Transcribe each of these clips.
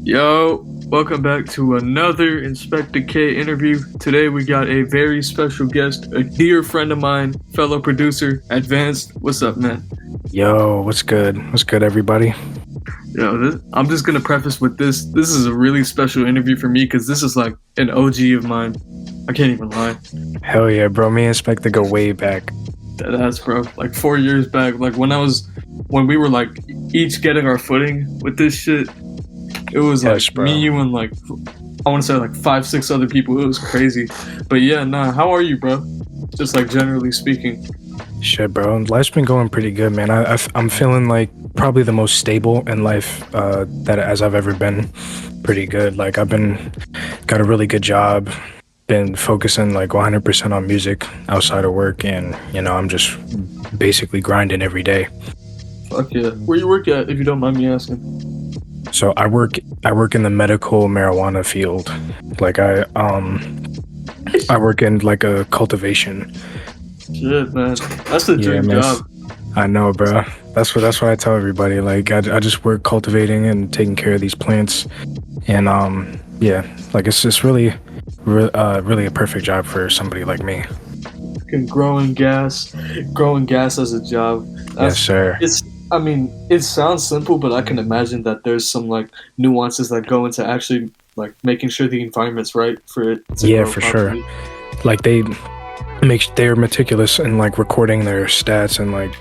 Yo, welcome back to another Inspector K interview. Today we got a very special guest, a dear friend of mine, fellow producer, Advantz'd. What's up, man? Yo, what's good? What's good, everybody? I'm just gonna preface with this. This is a really special interview for me because this is like an OG of mine. I can't even lie. Hell yeah, bro. Me and Spectre go way back. Deadass, bro. Like 4 years back, like when we were like each getting our footing with this shit. It was Yes, like bro. me, you, and like I want to say like 5-6 other people. It was crazy. But yeah, nah. How are you, bro? Just like generally speaking. Shit, bro. Life's been going pretty good, man. I'm feeling like probably the most stable in life that as I've ever been. Pretty good. Like got a really good job. Been focusing like 100% on music outside of work, and I'm just basically grinding every day. Fuck yeah. Where you work at, if you don't mind me asking? So I work in the medical marijuana field. Like I work in like a cultivation. Shit, man. That's the dream man. job. I know, bro. That's what I tell everybody. Like I just work cultivating and taking care of these plants, and like it's just really a perfect job for somebody like me. Fucking growing gas as a job. Yes, sir. It sounds simple, but I can imagine that there's some like nuances that go into actually like making sure the environment's right for it to Yeah, grow for properly. sure. Like they're meticulous in like recording their stats and like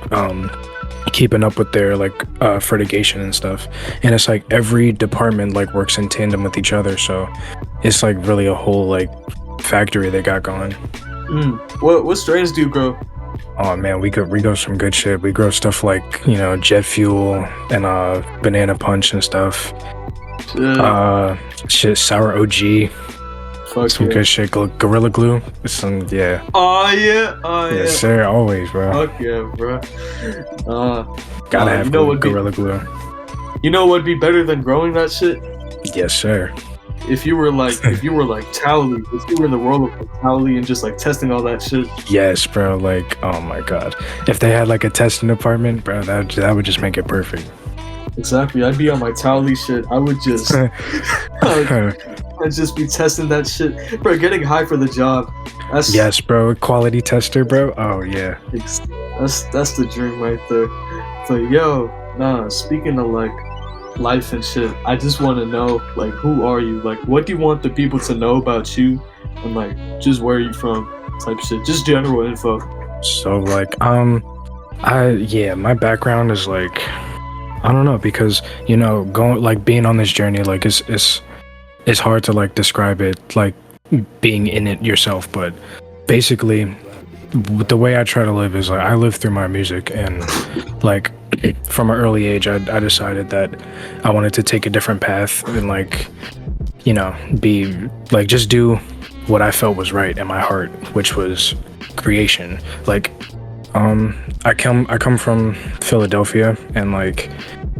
keeping up with their like fertigation and stuff. And it's like every department like works in tandem with each other, so it's like really a whole like factory they got going. What strains do you grow? Oh man, we grow some good shit. We grow stuff like jet fuel and banana punch and stuff. Sour OG. Fuck Some yeah. good shit. Gorilla Glue. Some Oh yeah. Yes, sir. Always, bro. Fuck yeah, bro. Gotta have Gorilla Glue. You know what'd be better than growing that shit? Yes, sir. If you were like Towley, if you were in the role of like, Towley and just like testing all that shit. Yes, bro. Like, oh my god. If they had like a testing department, bro, that would just make it perfect. Exactly. I'd be on my Towley shit. I would just I'd just be testing that shit. Bro, getting high for the job. Yes, bro. Quality tester, bro. Oh yeah. That's the dream right there. But yo, speaking of like life and shit, I just want to know like who are you? Like what do you want the people to know about you? And like just where are you from? Type shit. Just general info. So like my background is like I don't know, because going like being on this journey, like it's hard to like describe it like being in it yourself, but basically the way I try to live is like I live through my music, and like from an early age I decided that I wanted to take a different path and like be like just do what I felt was right in my heart, which was creation. Like I come from Philadelphia, and like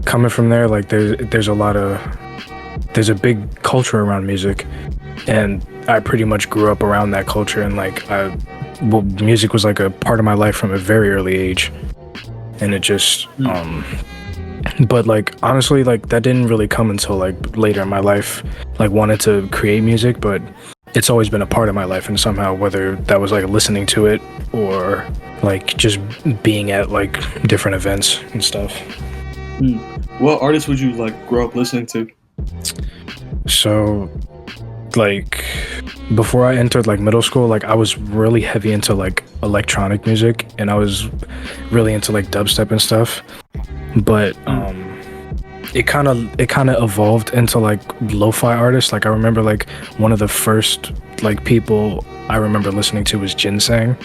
coming from there, like there's a big culture around music, and I pretty much grew up around that culture, and like music was like a part of my life from a very early age, and it just but like honestly, like that didn't really come until like later in my life, like wanted to create music, but it's always been a part of my life, and somehow whether that was like listening to it or like just being at like different events and stuff. What artists would you like grow up listening to? So like before I entered like middle school, like I was really heavy into like electronic music, and I was really into like dubstep and stuff, but it kind of evolved into like lo-fi artists. Like I remember like one of the first like people I remember listening to was Ginseng.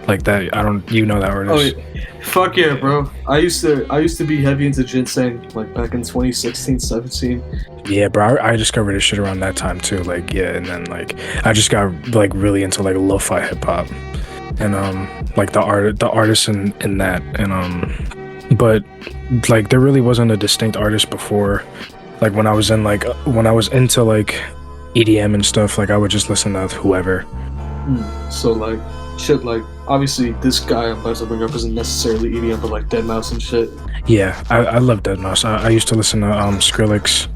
Like that, that artist? Oh, yeah. Fuck yeah, bro. I used to be heavy into Ginseng like back in 2016, 17. Yeah, bro. I discovered his shit around that time too. Like yeah, and then like I just got like really into like lo-fi hip hop, and like the artists in that, and but like there really wasn't a distinct artist before. Like when I was into like EDM and stuff, like I would just listen to whoever. So like shit, like obviously this guy I'm about to bring up isn't necessarily EDM, but like deadmau5 and shit. Yeah, I love deadmau5. I used to listen to Skrillex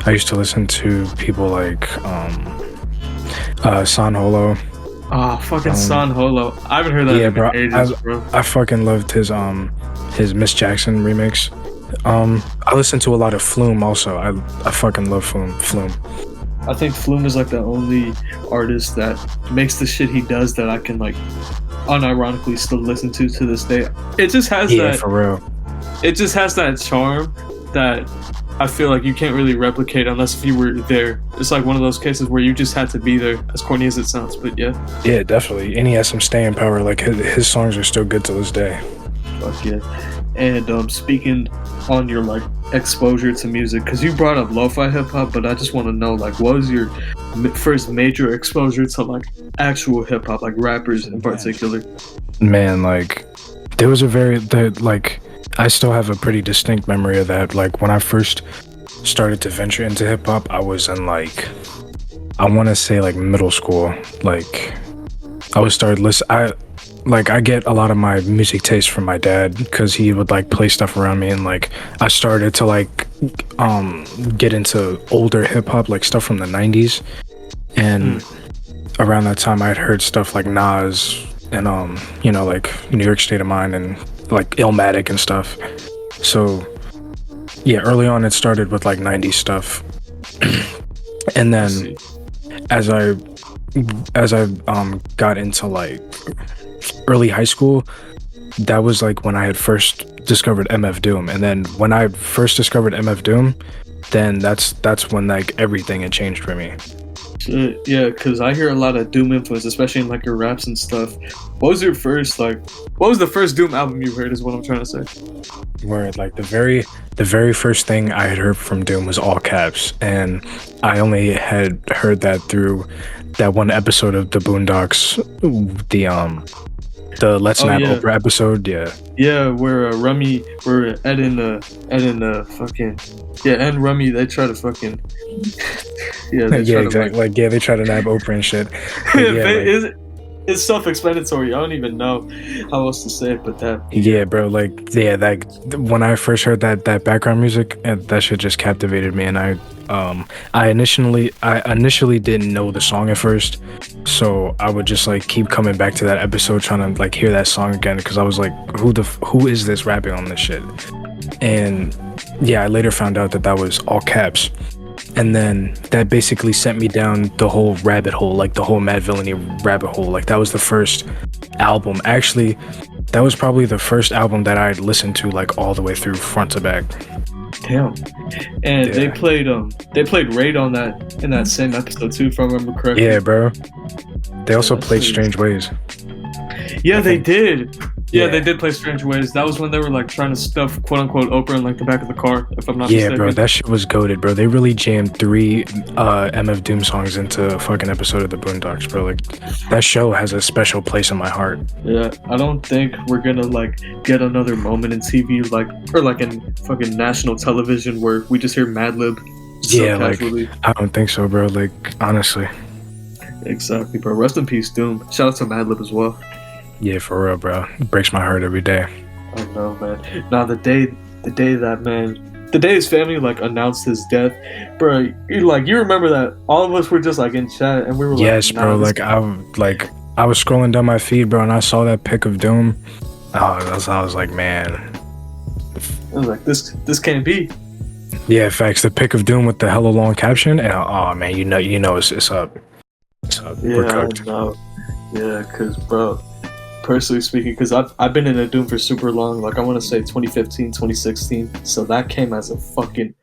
I used to listen to people like San Holo. Ah, fucking San Holo. I haven't heard that Yeah, in bro. ages, bro. I fucking loved his Miss Jackson remix. I listened to a lot of Flume also. I fucking love Flume. I think Flume is like the only artist that makes the shit he does that I can like unironically still listen to this day. It just has Yeah, that. for real. It just has that charm that I feel like you can't really replicate unless if you were there. It's like one of those cases where you just had to be there, as corny as it sounds. But yeah, Yeah, definitely. And he has some staying power. Like his songs are still good to this day. fuck yeah. And speaking on your like exposure to music, because you brought up lo-fi hip hop, but I just want to know like what was your first major exposure to like actual hip hop, like rappers in particular? Man, like there was I still have a pretty distinct memory of that. Like when I first started to venture into hip hop, I was in like, I want to say like middle school. Like I get a lot of my music taste from my dad because he would like play stuff around me, and like I started to like get into older hip hop, like stuff from the 90s. And around that time I had heard stuff like Nas and like New York State of Mind and like Illmatic and stuff. So yeah, early on it started with like 90s stuff. And then as I got into like early high school, that was like when I had first discovered MF Doom. And then when I first discovered MF Doom, then that's when like everything had changed for me. Yeah, because I hear a lot of Doom influence, especially in like your raps and stuff. What was the first Doom album you heard is what I'm trying to say. Where like the very first thing I had heard from Doom was All Caps, and I only had heard that through that one episode of the Boondocks, the Let's Not Oprah episode. Yeah, where Ed and Rummy, they try to fucking exactly. Like they try to nab Oprah and shit. It's self-explanatory. I don't even know how else to say it, but that. Yeah, bro. Like, yeah, that when I first heard that background music, and that shit just captivated me. And I initially didn't know the song at first, so I would just like keep coming back to that episode trying to like hear that song again, because I was like, who is this rapping on this shit? And yeah, I later found out that was All Caps. And then that basically sent me down the whole rabbit hole, like the whole Mad Villainy rabbit hole. Like that was the first album. Actually, that was probably the first album that I'd listened to like all the way through front to back. Damn. And they played Raid on that in that same episode too, if I remember correctly. Yeah, bro. They also played Strange Ways. Yeah, they did. Yeah, they did play Strange Ways. That was when they were like trying to stuff quote unquote Oprah in like the back of the car, if I'm not mistaken. Yeah, bro, that shit was goated, bro. They really jammed 3 MF Doom songs into a fucking episode of the Boondocks, bro. Like that show has a special place in my heart. Yeah, I don't think we're gonna like get another moment in TV or in fucking national television where we just hear Madlib so casually. Like I don't think so, bro. Like honestly. Exactly, bro. Rest in peace, Doom. Shout out to Madlib as well. Yeah, for real, bro. It breaks my heart every day. I know, man. Now the day his family like announced his death, bro. You remember that all of us were just like in chat and we were yes, bro. Like I was scrolling down my feed, bro, and I saw that pic of Doom. I was like, man. I was like, this can't be. Yeah, facts. The pic of Doom with the hella long caption, and oh man, you know it's up. It's up. Yeah, We're cooked. Yeah, cause bro. Personally speaking, because I've been in a Doom for super long, like I want to say 2015, 2016, so that came as a fucking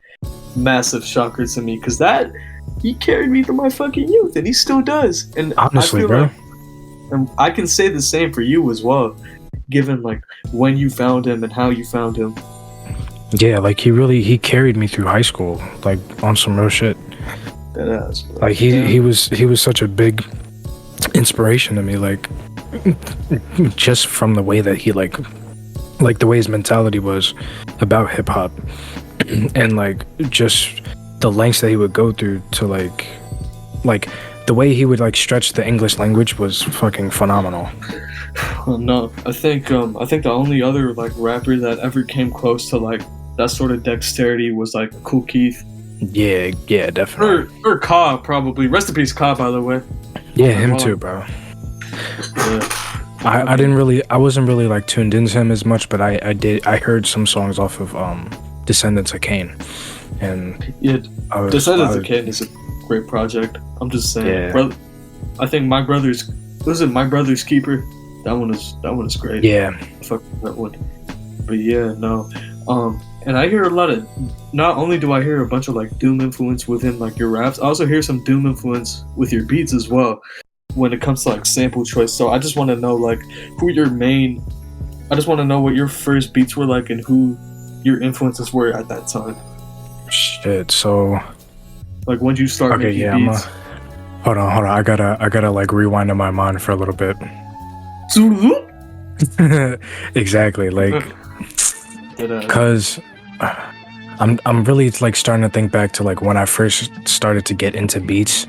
massive shocker to me, because he carried me through my fucking youth, and he still does. And honestly, bro, and I can say the same for you as well, given like when you found him and how you found him. Yeah, like he carried me through high school, like on some real shit. That ass, bro. Like he was such a big inspiration to me, like just from the way that he like the way his mentality was about hip hop, and like just the lengths that he would go through to like the way he would like stretch the English language was fucking phenomenal. No, I think the only other like rapper that ever came close to like that sort of dexterity was like Kool Keith. Yeah, definitely. Or Ka, probably. Rest in peace, Ka, by the way. Yeah, him too, bro. Yeah. I wasn't really like tuned into him as much, but I heard some songs off of Descendants of Cain, and Yeah, Descendants of Cain is a great project. I'm just saying, Yeah. brother. I think My Brother's Keeper. That one is great. yeah, Fuck that one. But yeah, no. And I hear a lot of. Not only do I hear a bunch of like doom influence within like your raps, I also hear some doom influence with your beats as well. When it comes to like sample choice, so I just want to know like who your main. I just want to know what your first beats were like and who your influences were at that time. shit. So Like when did you start okay, making yeah, beats? hold on. I gotta like rewind in my mind for a little bit. Exactly, like, cause I'm really like starting to think back to like when I first started to get into beats,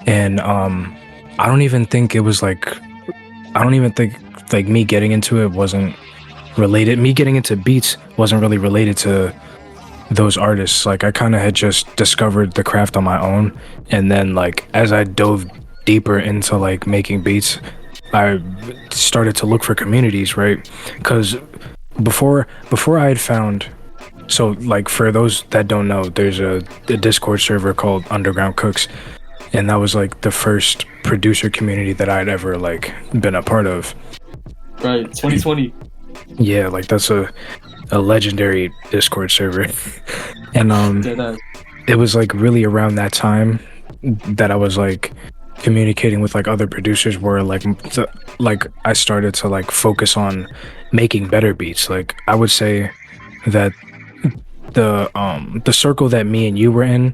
and I don't even think it was like me getting into it wasn't related. Me getting into beats wasn't really related to those artists. Like I kind of had just discovered the craft on my own, and then like as I dove deeper into like making beats, I started to look for communities, right? Because before I had found, so like for those that don't know, there's a Discord server called Underground Cooks, and that was like the first producer community that I'd ever like been a part of. Right, 2020. Yeah, like that's a legendary Discord server. And it was like really around that time that I was like communicating with like other producers where like like I started to like focus on making better beats. Like I would say that the circle that me and you were in,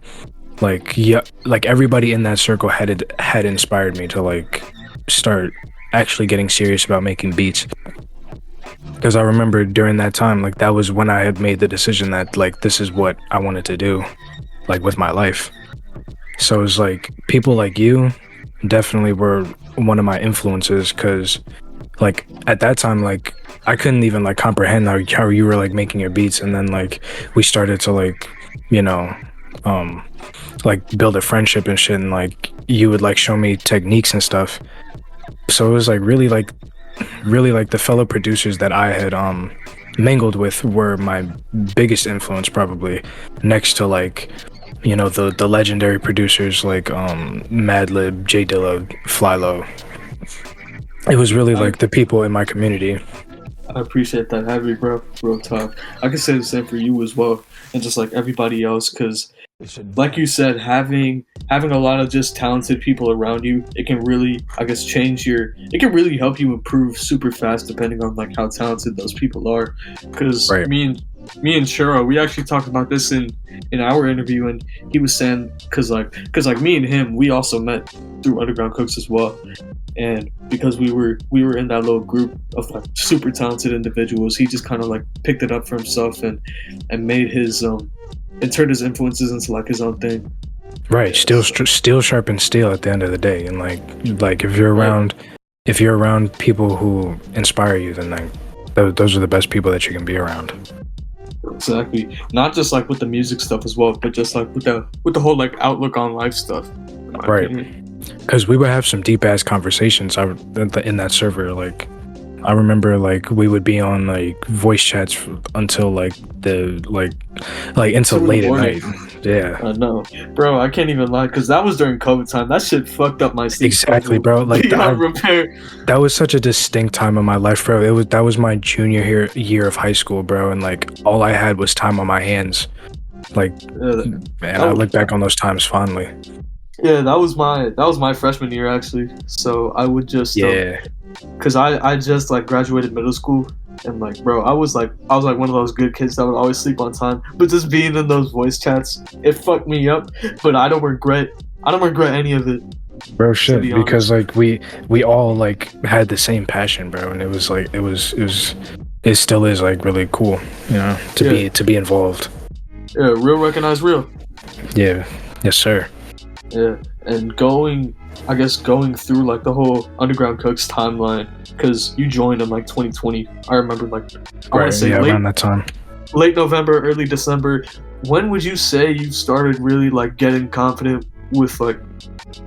like yeah, like everybody in that circle had inspired me to like start actually getting serious about making beats. Because I remember during that time, like that was when I had made the decision that like this is what I wanted to do, like with my life. So it was like people like you definitely were one of my influences, because like at that time, like I couldn't even like comprehend how you were like making your beats, and then like we started to like, you know, like build a friendship and shit, and like you would like show me techniques and stuff. So it was like really like the fellow producers that I had mingled with were my biggest influence, probably next to like, you know, the legendary producers like Madlib, J Dilla, Flylo. It was really like the people in my community. I appreciate that heavy, bro. Real talk. I can say the same for you as well, and just like everybody else, because like you said, having a lot of just talented people around you, it can really, I guess, it can really help you improve super fast depending on like how talented those people are. Because Right. me and Shiro, we actually talked about this in our interview, and he was saying because me and him, we also met through Underground Cooks as well, and because we were in that little group of like super talented individuals, he just kind of like picked it up for himself and made his and turned his influences into like his own thing. Right. Steel sharpens steel at the end of the day, and like if you're around people who inspire you, then like those are the best people that you can be around. Exactly. Not just like with the music stuff as well, but just like with the whole like outlook on life stuff. Right. Because we would have some deep ass conversations in that server. Like I remember like we would be on like voice chats until like until late at night. Yeah. I know, bro. I can't even lie, because that was during COVID time. That shit fucked up my sleep. Exactly, bro. Like that was such a distinct time in my life, bro. That was my junior year of high school, bro, and like all I had was time on my hands. Like, man, I look back on those times fondly. Yeah, that was my freshman year actually. So I would just because I just like graduated middle school, and like bro, I was like one of those good kids that would always sleep on time. But just being in those voice chats, it fucked me up. But I don't regret any of it. Bro, shit, because like we all like had the same passion, bro, and it still is like really cool, you know, to be involved. Yeah, real recognize real. Yeah, yes sir. Yeah, and going through like the whole Underground Cooks timeline, because you joined in like 2020. I remember like I want to say around that time. Late November, early December. when would you say you started really like getting confident with like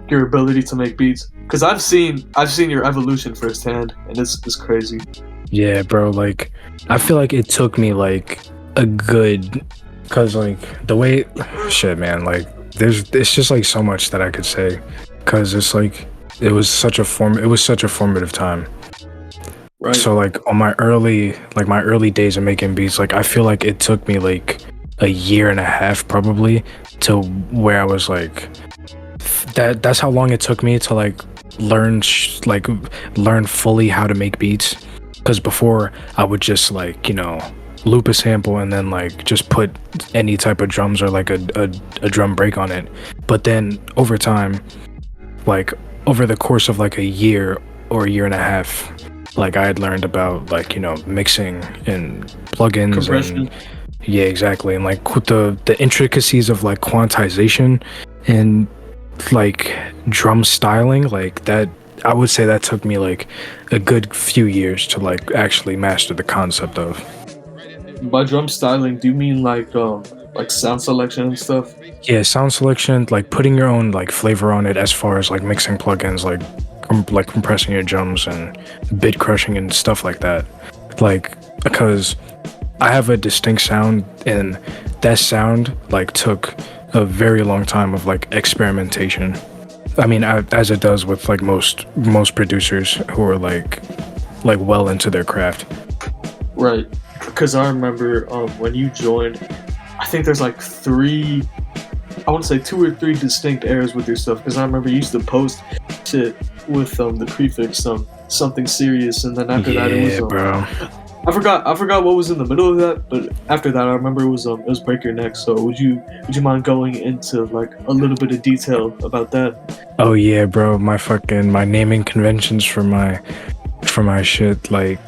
your ability to make beats? Because I've seen your evolution firsthand, and it's crazy. Yeah, bro. Like, I feel like it took me like a good, cause like the way, shit, man. Like, it's just like so much that I could say, cause it's like it was such a formative time. Right. So like on my early days of making beats, like I feel like it took me like a year and a half probably to where I was like that's how long it took me to like learn fully how to make beats. Because before I would just like, loop a sample and then like just put any type of drums or like a drum break on it. But then over time, like over the course of like a year or a year and a half, like I had learned about like, mixing and plugins Compression. and yeah, exactly. And like the intricacies of like quantization and like drum styling, like that, I would say that took me like a good few years to like actually master the concept of. By drum styling, do you mean like sound selection and stuff? Yeah, sound selection, like putting your own like flavor on it as far as like mixing plugins, like compressing your drums and bit crushing and stuff like that. Like because I have a distinct sound and that sound like took a very long time of like experimentation. I mean, as it does with like most producers who are like well into their craft. Right. Because I remember when you joined, I think there's like three, I want to say two or three distinct eras with your stuff. Because I remember you used to post shit with the prefix something serious, and then after that it was bro. I forgot what was in the middle of that, but after that I remember it was Break Your Neck. So would you mind going into like a little bit of detail about that? Oh yeah, bro. My naming conventions for my shit, like,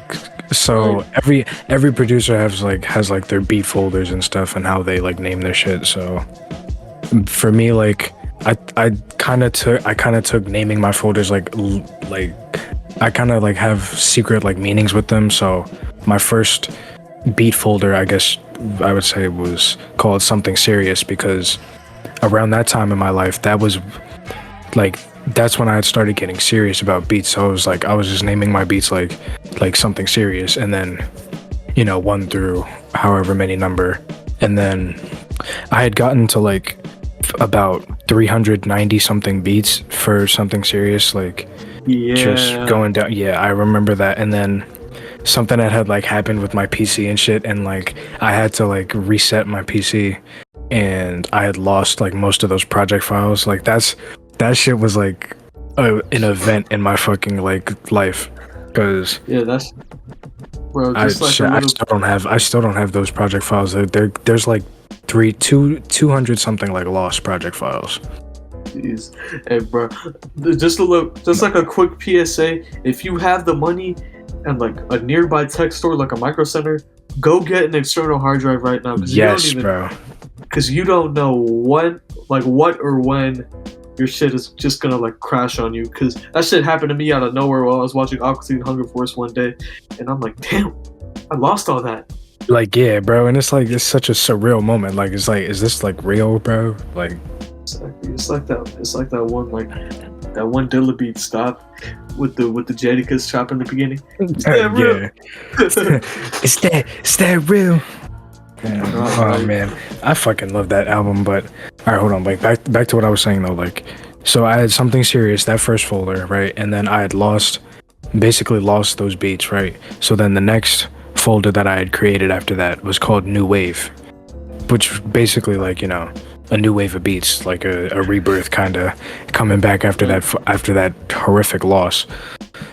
so Right. every producer has like their beat folders and stuff and how they like name their shit. So for me, like I kind of took naming my folders like I kind of like have secret like meanings with them. So my first beat folder, I guess I would say, was called Something Serious because around that time in my life, that was like that's when I had started getting serious about beats. So I was just naming my beats like Something Serious, and then one through however many number, and then I had gotten to like about 390 something beats for Something Serious, like just Yeah. going down. Yeah, I remember that. And then something that had like happened with my PC and shit, and like I had to like reset my PC, and I had lost like most of those project files. Like that shit was like an event in my fucking like life, because Yeah, that's bro. I Just like a little. I still don't have those project files. There's like 200 something like lost project files. Jeez. Hey, bro. Just a little, just like a quick PSA. If you have the money and like a nearby tech store like a Micro Center, go get an external hard drive right now Yes, bro. because you don't know what or when your shit is just gonna like crash on you. Because that shit happened to me out of nowhere while I was watching Aqua Teen Hunger Force one day, and I'm like, damn, I lost all that. Like, yeah, bro, and it's like it's such a surreal moment. Like, it's like, is this like real, bro? Like, Exactly. It's like that one that one Dilla beat stop with the Jadakiss chop in the beginning. Is that real? yeah, it's that real. Yeah. Oh man, I fucking love that album. But all right, hold on. Like back to what I was saying though. Like, so I had Something Serious, that first folder, right, and then I had basically lost those beats, right. So then the next folder that I had created after that was called New Wave, which basically like a new wave of beats, like a rebirth, kind of coming back after that horrific loss.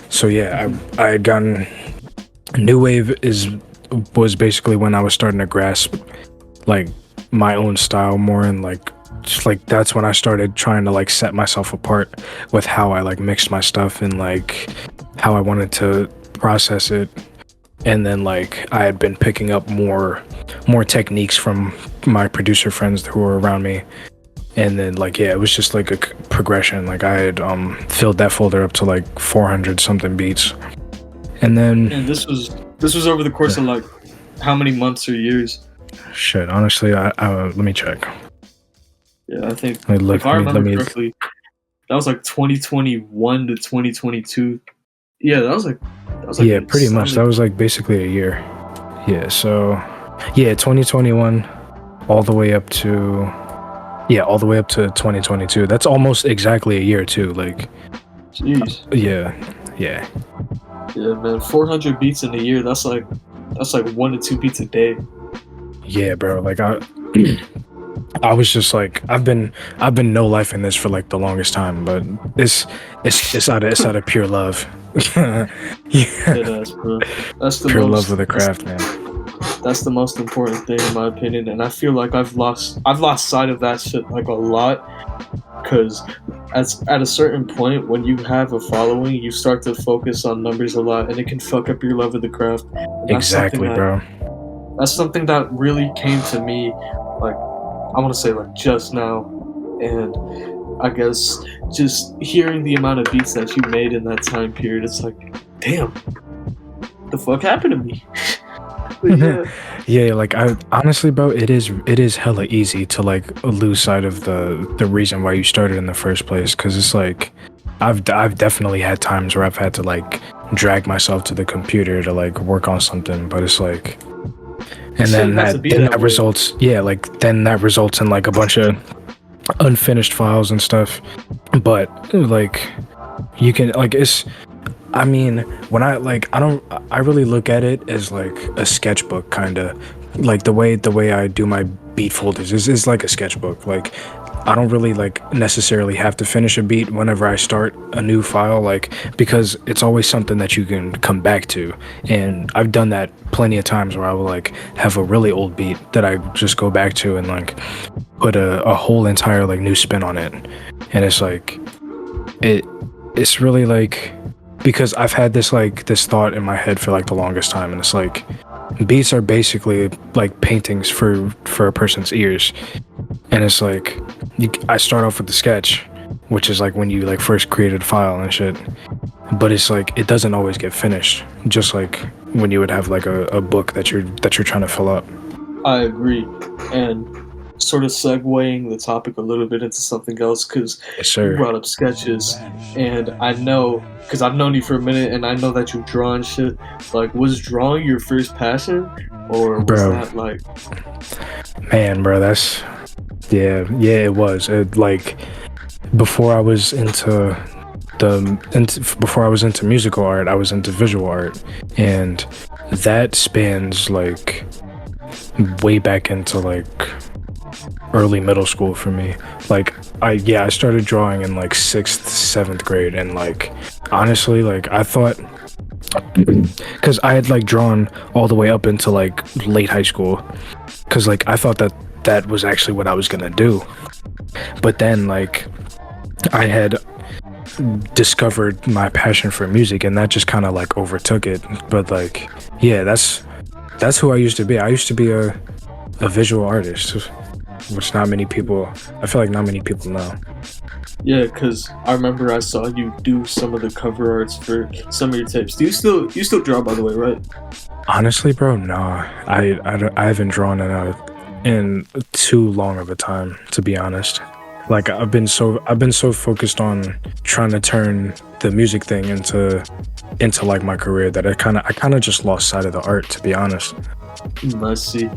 So yeah, I had gotten new wave was basically when I was starting to grasp like my own style more, and like just like that's when I started trying to like set myself apart with how I like mixed my stuff and like how I wanted to process it. And then like I had been picking up more techniques from my producer friends who were around me, and then like yeah, it was just like a progression. Like I had filled that folder up to like 400 something beats, and then And this was over the course of like how many months or years? Shit, honestly, I let me check. Yeah, I think Let me look. if I Let remember me. correctly, that was like 2021 to 2022. Yeah, that was like Yeah, a pretty much. That solid. was like basically a year. Yeah. So, yeah, 2021 all the way up to all the way up to 2022. That's almost exactly a year too. Like, Jeez. yeah, yeah. Yeah, man, 400 beats in a year. That's like 1 to 2 beats a day. Yeah, bro. Like I was just like I've been no life in this for like the longest time, but it's out of pure love. Dead Yeah, ass, bro. That's the pure love most. of the That's craft, man. that's the most important thing in my opinion, and I feel like I've lost sight of that shit like a lot. Because at a certain point, when you have a following, you start to focus on numbers a lot, and it can fuck up your love of the craft. And Exactly, bro. that's something that really came to me, like I want to say like just now, and I guess just hearing the amount of beats that you made in that time period, it's like, damn, the fuck happened to me? But yeah, Yeah, like I honestly, bro, it is hella easy to like lose sight of the reason why you started in the first place, because it's like I've definitely had times where I've had to like drag myself to the computer to like work on something, but it's like, it and shouldn't have to be that that way. results, yeah, like then that results in like a bunch of unfinished files and stuff. But like you can like it's I mean, when I really look at it as like a sketchbook kind of. Like the way I do my beat folders is like a sketchbook. Like I don't really like necessarily have to finish a beat whenever I start a new file, like because it's always something that you can come back to. And I've done that plenty of times where I will like have a really old beat that I just go back to and like put a whole entire like new spin on it. And it's like it it's really like, because I've had this thought in my head for like the longest time, and it's like beats are basically like paintings for a person's ears. And it's like I start off with the sketch, which is like when you like first created a file and shit, but it's like it doesn't always get finished, just like when you would have like a book that you're trying to fill up. I agree, and sort of segueing the topic a little bit into something else, because Yes, you sir. brought up sketches, and I know, because I've known you for a minute, and I know that you draw and shit. Like, was drawing your first passion, or was Bro, that like, man, bro, that's yeah, it was. It like before I was into before I was into musical art, I was into visual art, and that spans like way back into like early middle school for me. Like I started drawing in like 6th, 7th grade, and like honestly, like I thought, because I had like drawn all the way up into like late high school, because like I thought that that was actually what I was gonna do. But then like I had discovered my passion for music, and that just kind of like overtook it. But like yeah, that's who I used to be. I used to be a visual artist, which not many people, I feel like not many people know. yeah? Because I remember I saw you do some of the cover arts for some of your tapes. Do you still draw, by the way, right? Honestly, bro, no, I haven't drawn in too long of a time, to be honest. Like I've been so focused on trying to turn the music thing into like my career that I kind of just lost sight of the art, to be honest. I see.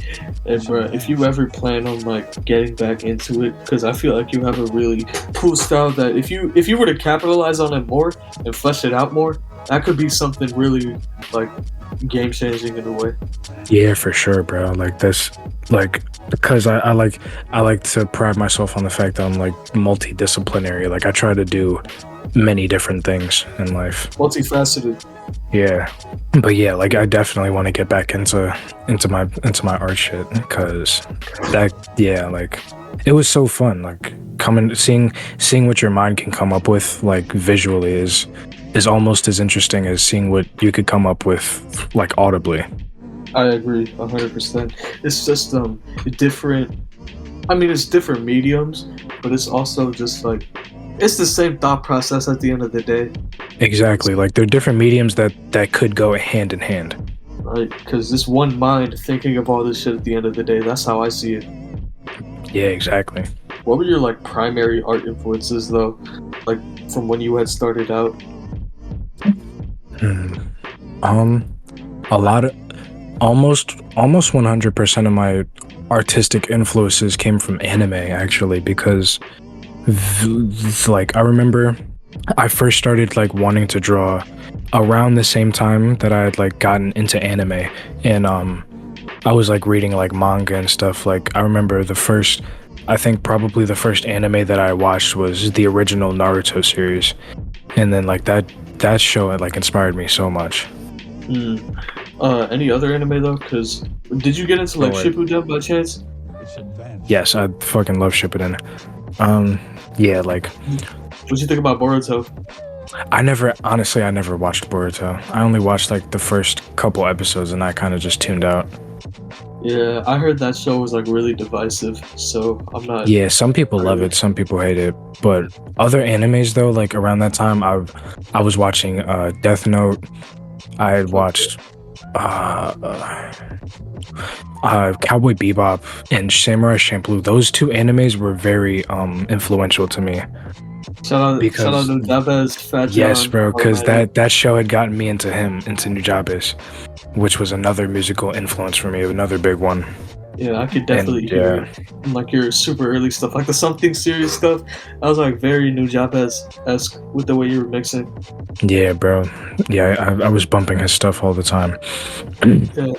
If you ever plan on like getting back into it, because I feel like you have a really cool style that if you were to capitalize on it more and flesh it out more, that could be something really like game changing in a way. Yeah, for sure, bro. Like this, like because I like to pride myself on the fact that I'm like multidisciplinary. Like I try to do many different things in life. Multifaceted. Yeah, but yeah, like I definitely want to get back into my art shit, because that yeah, like it was so fun. Like coming seeing what your mind can come up with like visually is almost as interesting as seeing what you could come up with like audibly. I agree 100%. It's just different. I mean, it's different mediums, but it's also just like it's the same thought process at the end of the day. Exactly. Like they're different mediums that could go hand in hand. right? Because this one mind thinking of all this shit at the end of the day. That's how I see it. Yeah, exactly. What were your like primary art influences though, like from when you had started out? Hmm. A lot of almost 100% of my artistic influences came from anime actually, because like I remember I first started like wanting to draw around the same time that I had like gotten into anime, and I was like reading like manga and stuff. Like I remember I think probably the first anime that I watched was the original Naruto series, and then like that show had like inspired me so much. Hmm. Any other anime though? Cause did you get into like Don't worry. Shippuden by chance? Yes, I fucking love Shippuden. Yeah, like What'd you think about Boruto? I never watched Boruto. I only watched like the first couple episodes and I kind of just tuned out. Yeah, I heard that show was like really divisive, so I'm not. Yeah, some people love it, some people hate it. But other animes though, like around that time, I was watching Death Note. I had watched Cowboy Bebop and Samurai Champloo. Those two animes were very influential to me Shout out because to Jabez, Fat yes, John. bro, All because right. that show had gotten me into Nujabes, which was another musical influence for me, another big one. Yeah, I could And definitely hear like your super early stuff, like the something serious stuff. I was like very New Jabez esque with the way you were mixing. yeah, bro, yeah, I was bumping his stuff all the time. Yeah,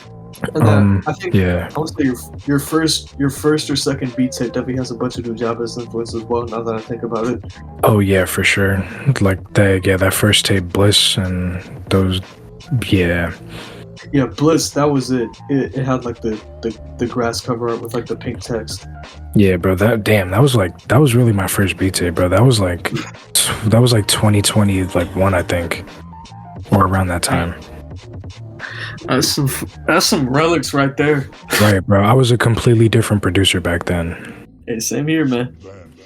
and I think Yeah. I would say your first or second beat tape definitely has a bunch of New Jabez influence as well. Now that I think about it. Oh yeah, for sure. Like that first tape, Bliss, and those. Yeah, Yeah, Bliss, that was it. It had like the grass cover art with like the pink text. yeah, bro. That was really my first beat tape, bro. That was like 2020, like one, I think, or around that time. That's some relics right there. Right, bro. I was a completely different producer back then. Hey, same here, man.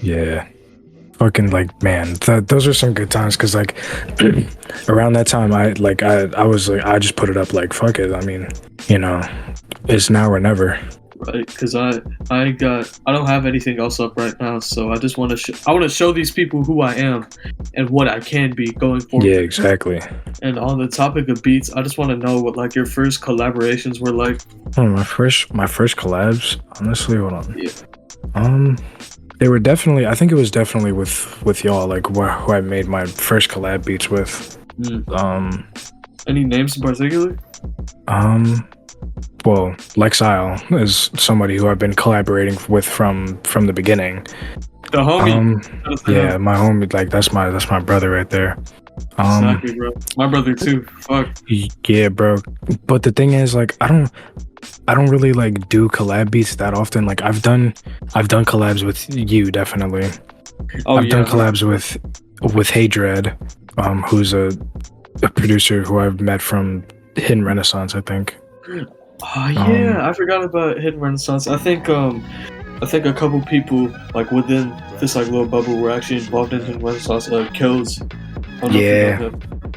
Yeah. Fucking like, man, those are some good times because like around that time I was like I just put it up like fuck it. I mean, you know, it's now or never. Right, because I don't have anything else up right now, so I just want to I want to show these people who I am and what I can be going forward. Yeah, exactly. And on the topic of beats, I just want to know what like your first collaborations were like. My first collabs, honestly, hold on. Yeah. They were definitely, I think it was definitely with y'all, like who I made my first collab beats with. Any names in particular? Well, Lexile is somebody who I've been collaborating with from the beginning. The homie. Yeah, my homie, like that's my brother right there. Exactly, bro. My brother too. Fuck. Yeah, bro. But the thing is, like, I don't really like do collab beats that often. Like, I've done collabs with you, definitely. I've done collabs with Hey Dread, who's a producer who I've met from Hidden Renaissance, I think. Oh yeah, I forgot about Hidden Renaissance. I think a couple people like within this like little bubble were actually involved in Hidden Renaissance. Kills. Yeah,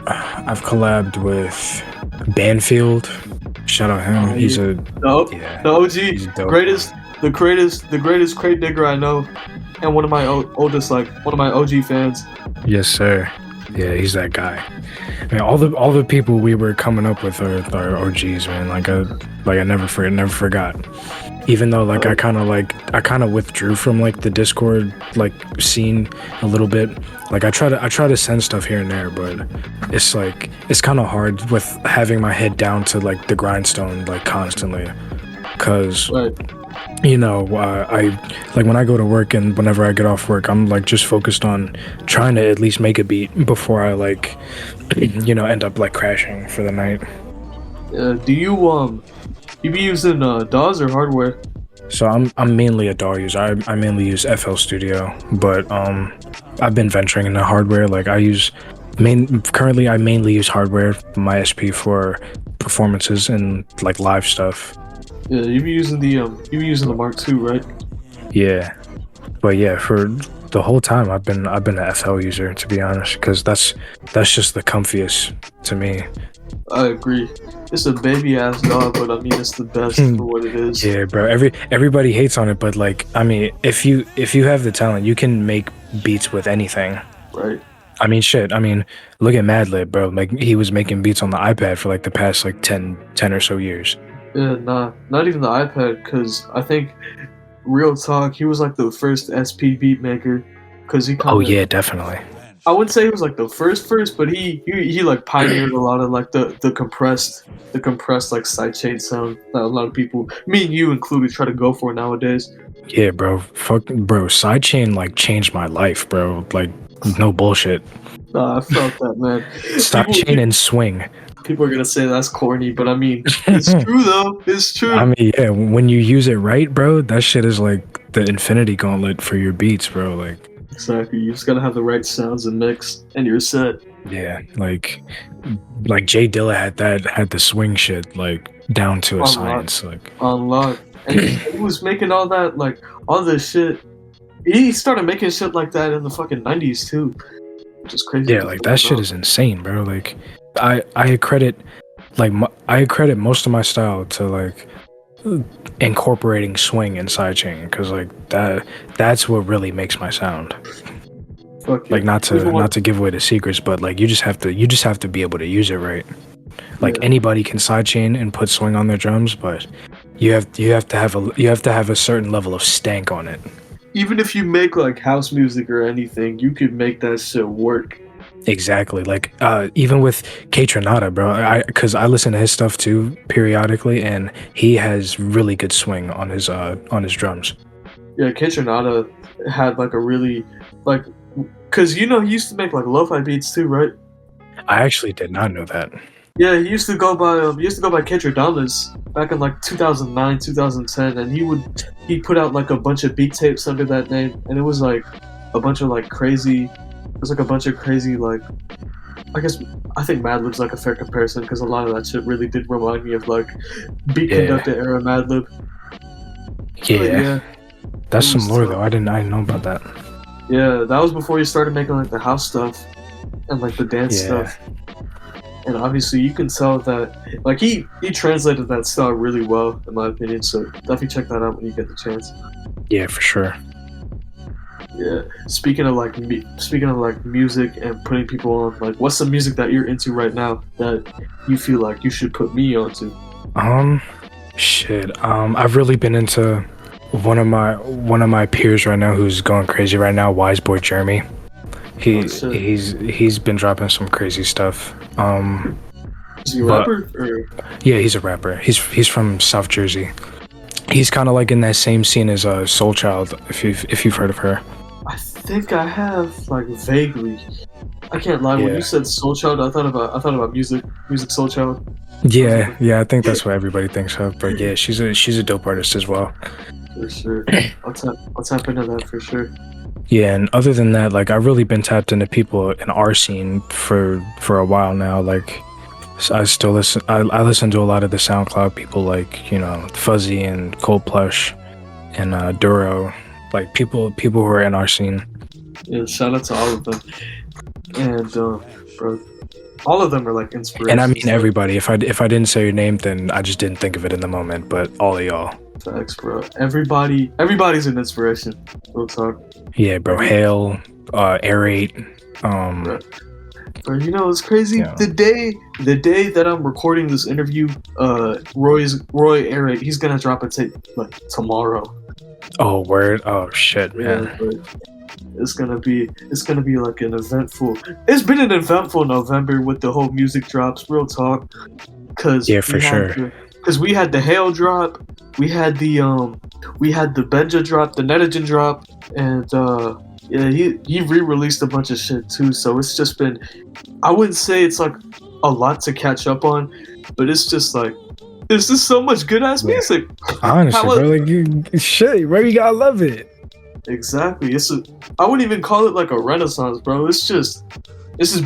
I've collabed with Banfield. Shout out him. He's the OG, the greatest crate digger I know, and one of my one of my OG fans. Yes, sir. Yeah, he's that guy. I mean, all the people we were coming up with are OGs, man. Like I never forgot. Even though like I kind of withdrew from like the Discord like scene a little bit. Like I try to send stuff here and there, but it's like it's kind of hard with having my head down to like the grindstone like constantly, cause you know I like when I go to work and whenever I get off work, I'm like just focused on trying to at least make a beat before I like you know end up like crashing for the night. Do you be using DAWs or hardware? So I'm mainly a DAW user. I mainly use FL Studio, but I've been venturing into hardware. Like currently I mainly use hardware, my SP for performances and like live stuff. Yeah, you be using the Mark II, right? Yeah, but yeah, for the whole time I've been an FL user, to be honest, because that's just the comfiest to me. I agree. It's a baby ass dog, but I mean it's the best for what it is. Yeah, bro. Everybody hates on it, but like, I mean, if you have the talent, you can make beats with anything. Right. I mean, shit. I mean, look at Madlib, bro. Like, he was making beats on the iPad for like the past like 10 or so years. Yeah, nah, not even the iPad, because I think, real talk, he was like the first SP beat maker, because he Oh kind of, yeah, definitely. I wouldn't say he was like the first, but he like pioneered a lot of like the compressed like sidechain sound that a lot of people, me and you included, try to go for nowadays. Yeah, bro. Fuck, bro. Sidechain like changed my life, bro. Like, no bullshit. Nah, I felt that, man. People, Sidechain and swing. people are gonna say that's corny, but I mean, it's true though. It's I true. mean, yeah, when you use it right, bro, that shit is like the infinity gauntlet for your beats, bro. Like, Exactly. You just gotta have the right sounds and mix, and you're set. yeah, like Jay Dilla had the swing shit like down to a On lock, science. Like, on lock. And he was making all that, like all this shit. He started making shit like that in the fucking 90s too, which is crazy. yeah, to like think that shit about. is insane, bro. Like, I credit I credit most of my style to like incorporating swing and sidechain because like that's what really makes my sound. Fuck yeah. Like, not Even when, to give away the secrets, but like you just have to be able to use it right. Like, yeah. anybody can sidechain and put swing on their drums, but you have to have a certain level of stank on it. Even if you make like house music or anything, you could make that shit work. Exactly. Like, even with K Tronada, bro, because I listen to his stuff too periodically, and he has really good swing on his drums. Yeah, Kitchenada had like a really like, cause you know he used to make like lo-fi beats too, right? I actually did not know that. Yeah, he used to go by Ketradamas back in like 2009, 2010, and he put out like a bunch of beat tapes under that name, and it was like a bunch of like crazy. It was like a bunch of crazy like. I guess I think Madlib's like a fair comparison because a lot of that shit really did remind me of like Beat Yeah, Conductor era Madlib. But yeah. yeah, it That's some was lore tough. though. I didn't know about that. Yeah, that was before he started making like the house stuff and like the dance Yeah, stuff. And obviously you can tell that like he translated that style really well in my opinion, so definitely check that out when you get the chance. yeah, for sure. Yeah, speaking of like music and putting people on, like what's the music that you're into right now that you feel like you should put me onto? Um, shit. I've really been into one of my peers right now who's going crazy right now. Wise boy Jeremy. Oh shit, He's been dropping some crazy stuff. is he a But rapper or? yeah, he's a rapper. He's from South Jersey. He's kind of like in that same scene as Soul Child, if you've heard of her. I think I have like vaguely. I can't lie. When you Yeah. said Soul Child, I thought about music Soul Child. I was Yeah, like, yeah, I think that's what everybody thinks of. But yeah, she's a dope artist as well. for sure. I'll tap into that for sure. Yeah, and other than that, like, I've really been tapped into people in our scene for a while now. Like, I still listen. I listen to a lot of the SoundCloud people, like, Fuzzy and Cold Plush and Duro, like people who are in our scene. Yeah, shout out to all of them. And bro, all of them are like And I inspirations. mean everybody. If I didn't say your name, then I just didn't think of it in the moment. But all of y'all. Facts, bro. Everybody's an inspiration. Real talk. Yeah, bro. Every, Hale, Aerate, bro. Bro, you know it's crazy. yeah. The day that I'm recording this interview, Roy Eric, he's gonna drop a tape like tomorrow. Oh, word. Oh shit, man. Yeah, but it's gonna be like an eventful. It's been an eventful November with the whole music drops. Real talk, because Yeah, for sure. Because we had the Hail drop, we had the Benja drop, the Netigen drop, and yeah, he re-released a bunch of shit too. So it's just been, I wouldn't say it's like a lot to catch up on, but it's just like there's just so much good ass Yeah. music. Honestly, How- bro, like shit, bro, you gotta love it. Exactly. I wouldn't even call it like a renaissance, bro. It's just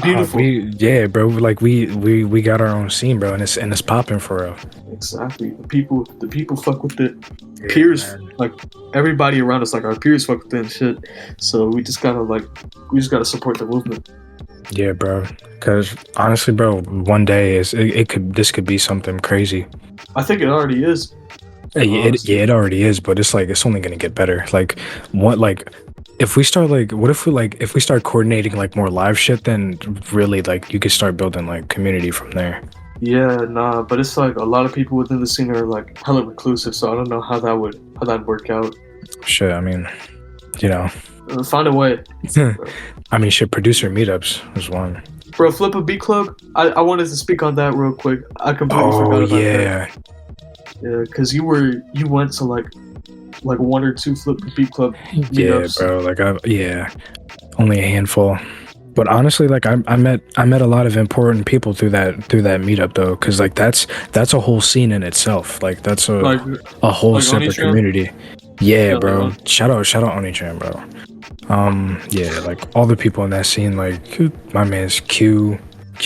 beautiful. Yeah, bro, like we got our own scene, bro, and it's popping for real. Exactly. The people fuck with it. Yeah, Peers, man. like everybody around us, like our peers fuck with it and shit. So we just gotta support the movement. Yeah, bro. Because honestly, bro, one day it could this could be something crazy. I think it already is, Yeah, honestly. it already is, but it's like it's only gonna get better. Like what like if we start like what if we start coordinating like more live shit, then really like you could start building like community from there. Yeah, nah, but it's like a lot of people within the scene are like hella reclusive, so I don't know how that'd work out. Shit, I mean, you know, Find a way, bro. I mean, shit, producer meetups is one. Bro, Flip a Beat Club. I wanted to speak on that real quick. I completely Oh forgot about that. yeah, Yeah, because you went to like one or two Flip a Beat Club yeah, meetups. bro. Like yeah, only a handful. But honestly, like I met a lot of important people through that meetup though, because like that's a whole scene in itself. Like that's Like a whole like separate Onitram. community. Yeah, Yeah, like bro. Shout out Onichan, bro. Yeah, like all the people in that scene, like my man's Q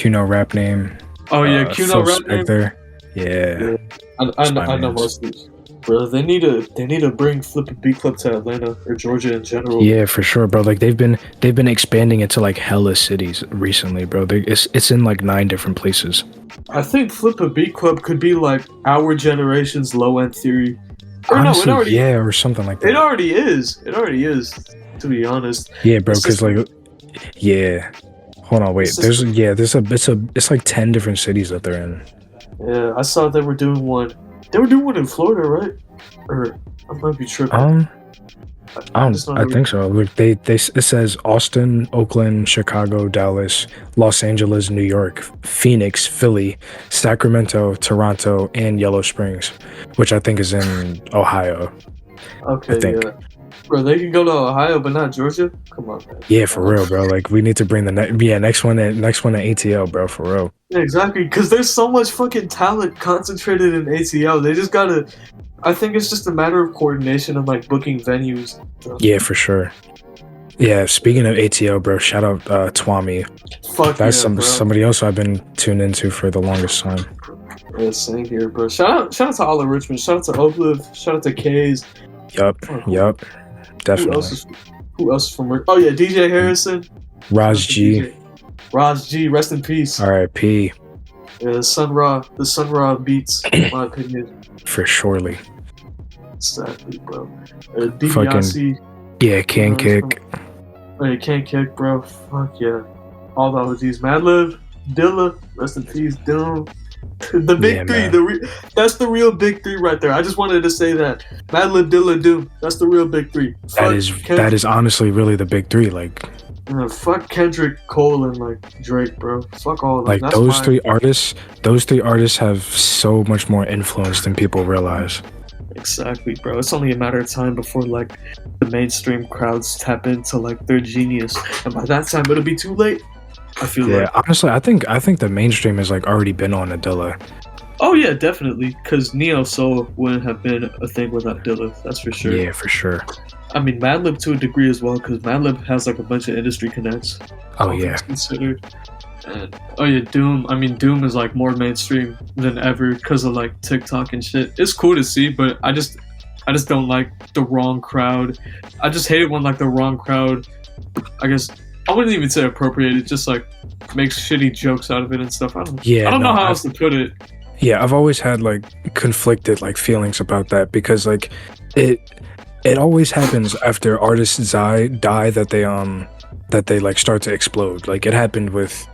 no rap name, oh yeah, Q no Phil rap name. Spector. Yeah, Yeah, it's my I know man's. most of these. Bro, they need to bring Flip a Beat Club to Atlanta or Georgia in general. Yeah, for sure, bro. Like they've been expanding it to like hella cities recently, bro. It's in like 9 different places. I think Flip a Beat Club could be like our generation's low end theory. Or no, Honestly, yeah, or something like it that. already is. It already is, to be honest. Yeah, bro. It's Cause just like, yeah. Hold on, it's wait. just It's like 10 different cities that they're in. yeah, I saw they were doing one. They were doing one in Florida, right? Or I might be tripping. Um, I just I know think so. Look, it says Austin, Oakland, Chicago, Dallas, Los Angeles, New York, Phoenix, Philly, Sacramento, Toronto, and Yellow Springs, which I think is in Ohio. I okay, think. yeah. Bro, they can go to Ohio, but not Georgia. Come on, man. Yeah, for real, bro. Like we need to bring the next one at ATL, bro. For real. Yeah, exactly, because there's so much fucking talent concentrated in ATL. They just gotta. I think it's just a matter of coordination and like booking venues. Yeah, for sure. Yeah, speaking of ATL, bro, shout out Twami. Fuck That's yeah, bro. somebody else I've been tuned into for the longest time. Yeah, same here, bro. Shout out to all of Richmond. Shout out to Oakliff. Shout out to K's. Yup, Oh, yup, Who else definitely. is who else is from? Oh yeah, DJ Harrison. Shout out Raj to G, DJ. Raj G. Rest in peace. R.I.P. Yeah, the Sun Ra beats, in my opinion. for surely. Exactly, bro. Fucking DiBiase. yeah, can kick. Oh, yeah, can't kick, bro. Fuck yeah. All the OGs. Madlib, Dilla, rest in peace, Doom. The big Yeah, three, man. that's the real big three right there. I just wanted to say that. Madlib, Dilla, Doom. That's the real big three. That is honestly really the big three. Like Fuck Kendrick, Cole, and like Drake, bro. Fuck all of them. like That's my those three artists have so much more influence than people realize. exactly, bro. It's only a matter of time before like the mainstream crowds tap into like their genius, and by that time it'll be too late. I feel Yeah, like. honestly, I think the mainstream has like already been on Adilla. Oh yeah, definitely. Because Neo Soul wouldn't have been a thing without Dilla. That's for sure. Yeah, for sure. I mean, Madlib to a degree as well, because Madlib has like a bunch of industry connects. Oh all yeah, things considered. And oh yeah, Doom. I mean, Doom is like more mainstream than ever because of like TikTok and shit. It's cool to see, but I just don't like the wrong crowd. I just hate it when like the wrong crowd. I guess I wouldn't even say appropriated. Just like makes shitty jokes out of it and stuff. I yeah. don't No, know how else to put it. yeah, I've always had like conflicted like feelings about that because like it it always happens after artists die that they like start to explode. Like it happened with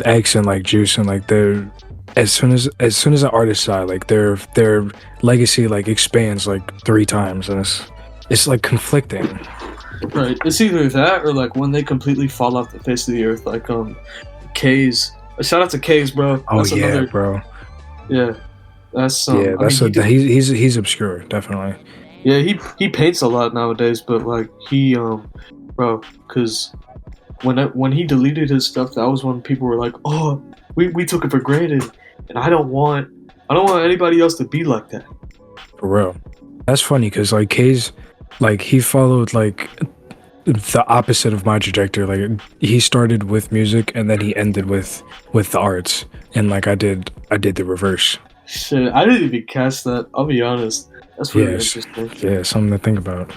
X and like Juice and like they're as soon as an artist die, like their legacy like expands like 3 times and it's like conflicting. Right. It's either that or like when they completely fall off the face of the earth, like K's. Shout out to K's, bro. Oh That's yeah, another. bro. Yeah, that's Yeah, I mean, he's obscure, definitely. yeah, he paints a lot nowadays, but like he bro, because when he deleted his stuff, that was when people were like, oh, we took it for granted, and I don't want anybody else to be like that. For real. That's funny because like K's like he followed like the opposite of my trajectory. Like he started with music and then he ended with the arts. And like I did the reverse. Shit, I didn't even catch that. I'll be honest. That's really Yes. interesting. Yeah, something to think about.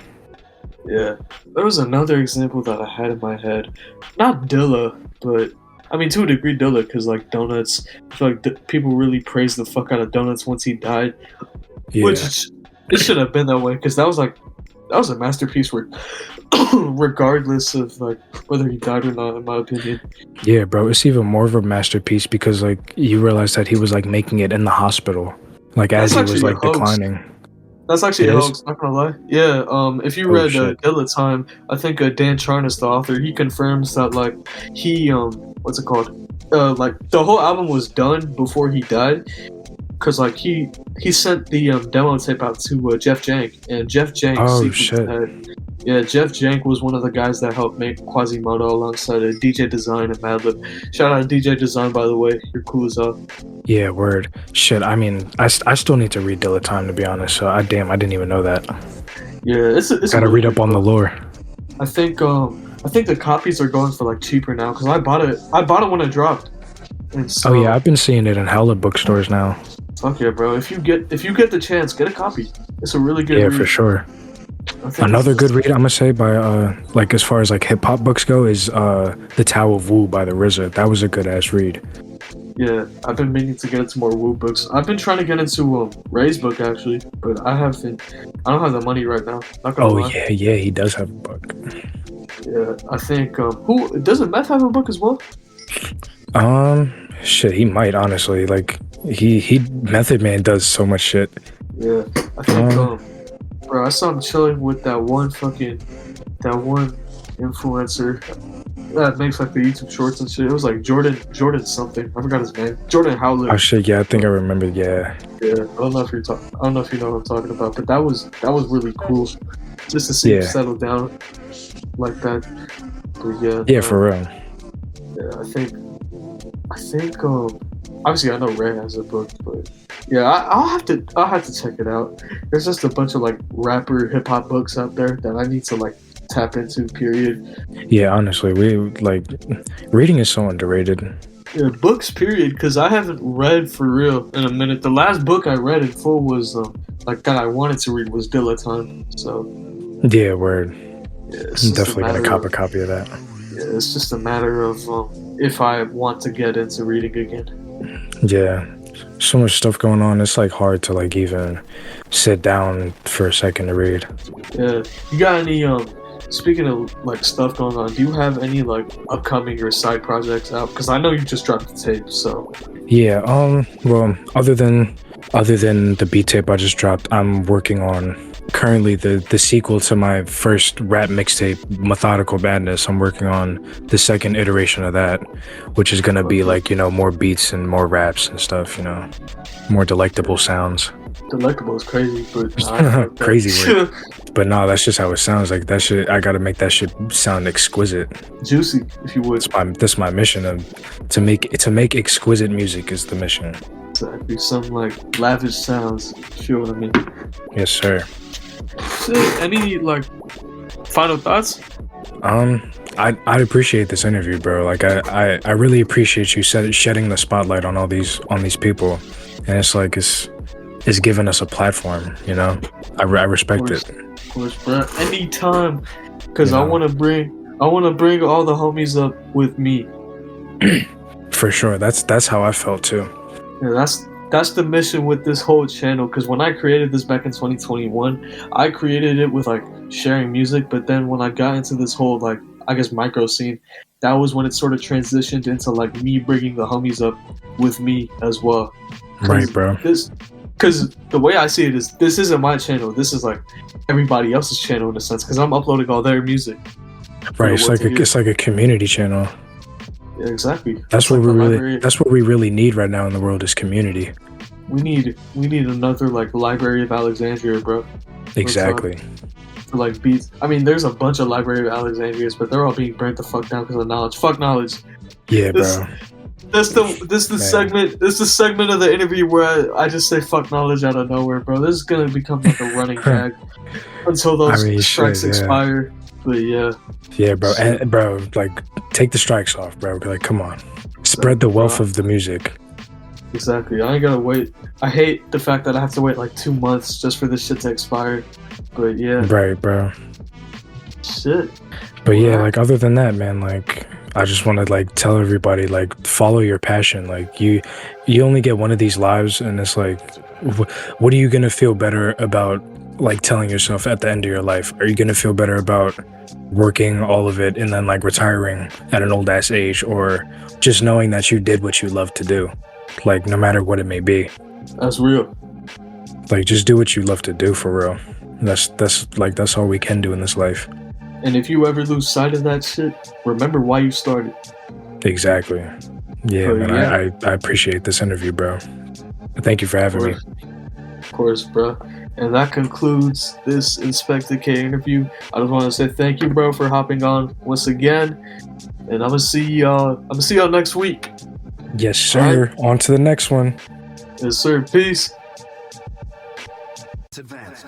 Yeah. There was another example that I had in my head. Not Dilla, but I mean, to a degree, Dilla, because like donuts, I feel like people really praised the fuck out of donuts once he died, which Yeah, it shouldn't have been that way because that was a masterpiece, regardless of like whether he died or not, in my opinion. yeah, bro. It's even more of a masterpiece because like you realize that he was like making it in the hospital, like as That's he was actually a like hoax. declining. That's actually It a is. hoax. Not gonna lie. Yeah. If you Oh read shit. Dilla Time, I think Dan Charnas, the author, he confirms that like he what's it called? Like the whole album was done before he died, cause like he sent the demo tape out to Jeff Jank, and Jeff Jank Oh secretly shit. had. Yeah, Jeff Jank was one of the guys that helped make Quasimodo alongside DJ Design and Madlib. Shout out to DJ Design, by the way. You're cool as hell. Yeah, word. Shit. I mean, I still need to read Dilla Time to be honest. So I didn't even know that. Yeah, it's a Gotta really read good up on the book. lore. I think the copies are going for like cheaper now because I bought it. I bought it when it dropped. And so, Oh yeah, I've been seeing it in hella bookstores now. fuck yeah, bro. If you get the chance, get a copy. It's a really good Yeah, read. for sure. I think Another it's good read I'm gonna say by like as far as like hip hop books go is The Tao of Wu by the RZA. That was a good ass read. Yeah, I've been meaning to get into more Wu books. I've been trying to get into Ray's book actually, but I haven't. I don't have the money right now. Not gonna Oh lie. yeah, he does have a book. Yeah, I think who doesn't Meth have a book as well? Shit, he might honestly. Like he Method Man does so much shit. Yeah, I think Um, bro, I saw him chilling with that one influencer that makes like the YouTube shorts and shit. It was like Jordan something. I forgot his name. Jordan Howlett. oh shit, yeah, I think I remember. Yeah, Yeah, I don't know if I don't know if you know what I'm talking about, but that was really cool, just to see him Yeah. settle down like that. But yeah, yeah, for real. yeah, I think obviously I know Ray has a book, but yeah, I'll have to check it out. There's just a bunch of like rapper hip hop books out there that I need to like tap into. Period. Yeah, honestly, we like reading is so underrated. Yeah, books. Period. Because I haven't read for real in a minute. The last book I read in full was like that I wanted to read was Dilla Time. So Yeah, word. yeah, it's I'm just a definitely gonna matter cop a of copy of that. yeah, it's just a matter of if I want to get into reading again. Yeah, so much stuff going on. It's like hard to like even sit down for a second to read. Yeah, you got any speaking of like stuff going on, do you have any like upcoming or side projects out? Because I know you just dropped the tape, so Yeah, well, other than the beat tape I just dropped, I'm working on currently the sequel to my first rap mixtape, Methodical Madness. I'm working on the second iteration of that, which is gonna be like, you know, more beats and more raps and stuff, you know, more delectable sounds. Delectable is crazy, but nah, I fuck that. Crazy word. But no, that's just how it sounds. Like that shit, I gotta make that shit sound exquisite. Juicy, if you would. That's my mission. To make exquisite music is the mission. Exactly, some like lavish sounds. Feel what I mean? Yes, sir. Shit, any like final thoughts? I'd appreciate this interview, bro. Like I really appreciate you shedding the spotlight on all these people, and it's like it's giving us a platform. You know, I respect it. Of course, bro. Anytime, because You I know. want to bring all the homies up with me. For sure. That's how I felt too. Yeah, that's the mission with this whole channel. Because when I created this back in 2021, I created it with like sharing music. But then when I got into this whole like I guess micro scene, that was when it sort of transitioned into like me bringing the homies up with me as well. Right, bro. Because the way I see it is, this isn't my channel. This is like everybody else's channel in a sense. Because I'm uploading all their music. Right. It's like a community channel. Yeah, exactly. That's like what the we really. library. That's what we really need right now in the world is community. We need another like Library of Alexandria, bro. Exactly. For like beats. I mean, there's a bunch of Library of Alexandrias, but they're all being burnt the fuck down because of knowledge. Fuck knowledge. Yeah, This- bro. This the segment. This the segment of the interview where I just say fuck knowledge out of nowhere, bro. This is gonna become like a running gag until those strikes expire. But yeah. Yeah, bro. And bro, like take the strikes off, bro. Like, come on. Spread the wealth of the music. Exactly. I ain't gotta wait. I hate the fact that I have to wait like 2 months just for this shit to expire. But yeah. Right, bro. Shit. But yeah, like other than that, man, like I just want to like tell everybody, like, follow your passion. Like, you only get one of these lives, and it's like, what are you gonna feel better about, like, telling yourself at the end of your life? Are you gonna feel better about working all of it and then like retiring at an old ass age, or just knowing that you did what you love to do, like, no matter what it may be? That's real. Like, just do what you love to do, for real. That's all we can do in this life. And if you ever lose sight of that shit, remember why you started. Exactly. Yeah, But man. yeah, I appreciate this interview, bro. Thank you for of having me. course, of course, bro. And that concludes this Inspector K interview. I just want to say thank you, bro, for hopping on once again. And I'm gonna see y'all. I'm gonna see y'all next week. Yes, All right. sir. On to the next one. Yes, sir. Peace. It's Advantz'd.